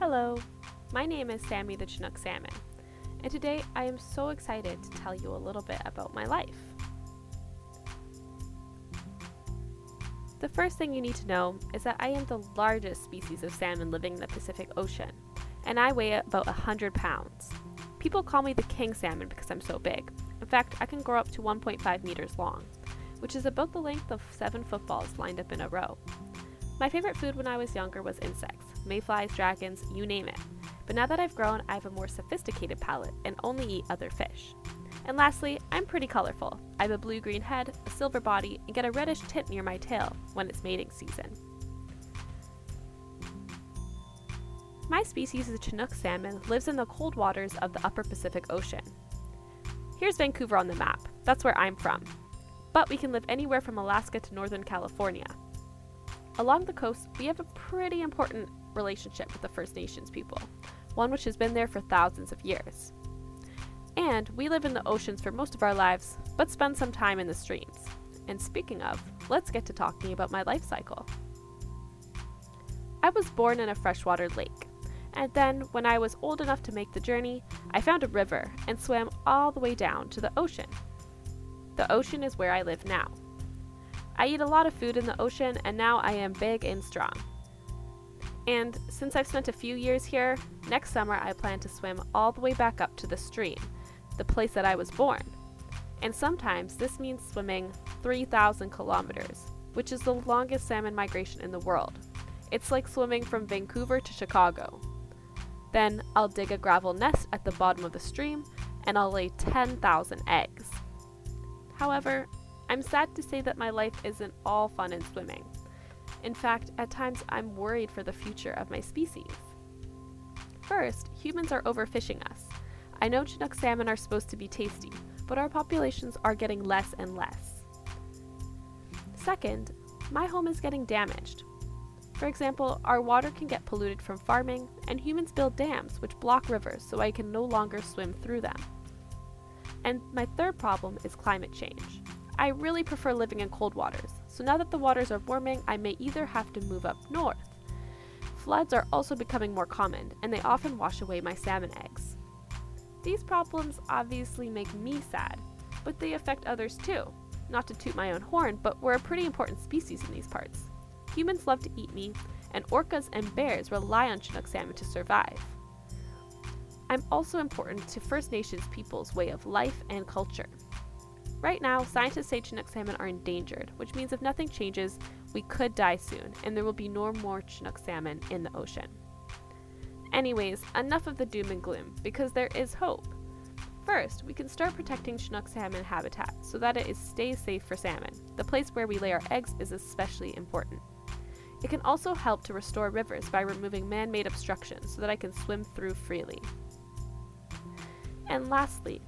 Hello, my name is Sammy the Chinook Salmon, and today I am so excited to tell you a little bit about my life. The first thing you need to know is that I am the largest species of salmon living in the Pacific Ocean, and I weigh about 100 pounds. People call me the king salmon because I'm so big. In fact, I can grow up to 1.5 meters long, which is about the length of 7 footballs lined up in a row. My favorite food when I was younger was insects, mayflies, dragons, you name it. But now that I've grown, I have a more sophisticated palate and only eat other fish. And lastly, I'm pretty colorful. I have a blue-green head, a silver body, and get a reddish tint near my tail when it's mating season. My species of Chinook salmon lives in the cold waters of the upper Pacific Ocean. Here's Vancouver on the map. That's where I'm from. But we can live anywhere from Alaska to Northern California. Along the coast, we have a pretty important relationship with the First Nations people, one which has been there for thousands of years. And we live in the oceans for most of our lives, but spend some time in the streams. And speaking of, let's get to talking about my life cycle. I was born in a freshwater lake, and then when I was old enough to make the journey, I found a river and swam all the way down to the ocean. The ocean is where I live now. I eat a lot of food in the ocean, and now I am big and strong. And since I've spent a few years here, next summer I plan to swim all the way back up to the stream, the place that I was born. And sometimes this means swimming 3,000 kilometers, which is the longest salmon migration in the world. It's like swimming from Vancouver to Chicago. Then I'll dig a gravel nest at the bottom of the stream, and I'll lay 10,000 eggs. However, I'm sad to say that my life isn't all fun and swimming. In fact, at times I'm worried for the future of my species. First, humans are overfishing us. I know Chinook salmon are supposed to be tasty, but our populations are getting less and less. Second, my home is getting damaged. For example, our water can get polluted from farming, and humans build dams which block rivers so I can no longer swim through them. And my third problem is climate change. I really prefer living in cold waters, so now that the waters are warming, I may either have to move up north. Floods are also becoming more common, and they often wash away my salmon eggs. These problems obviously make me sad, but they affect others too. Not to toot my own horn, but we're a pretty important species in these parts. Humans love to eat me, and orcas and bears rely on Chinook salmon to survive. I'm also important to First Nations people's way of life and culture. Right now, scientists say Chinook salmon are endangered, which means if nothing changes, we could die soon, and there will be no more Chinook salmon in the ocean. Anyways, enough of the doom and gloom, because there is hope. First, we can start protecting Chinook salmon habitat so that it stays safe for salmon. The place where we lay our eggs is especially important. It can also help to restore rivers by removing man-made obstructions so that I can swim through freely. And lastly,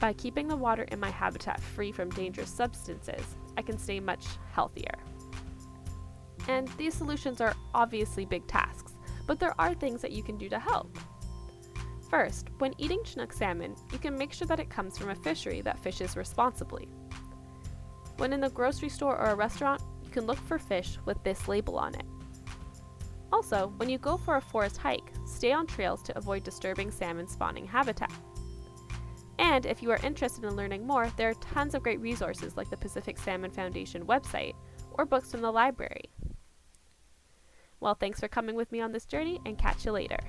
by keeping the water in my habitat free from dangerous substances, I can stay much healthier. And these solutions are obviously big tasks, but there are things that you can do to help. First, when eating Chinook salmon, you can make sure that it comes from a fishery that fishes responsibly. When in the grocery store or a restaurant, you can look for fish with this label on it. Also, when you go for a forest hike, stay on trails to avoid disturbing salmon spawning habitat. And if you are interested in learning more, there are tons of great resources like the Pacific Salmon Foundation website or books from the library. Well, thanks for coming with me on this journey, and catch you later.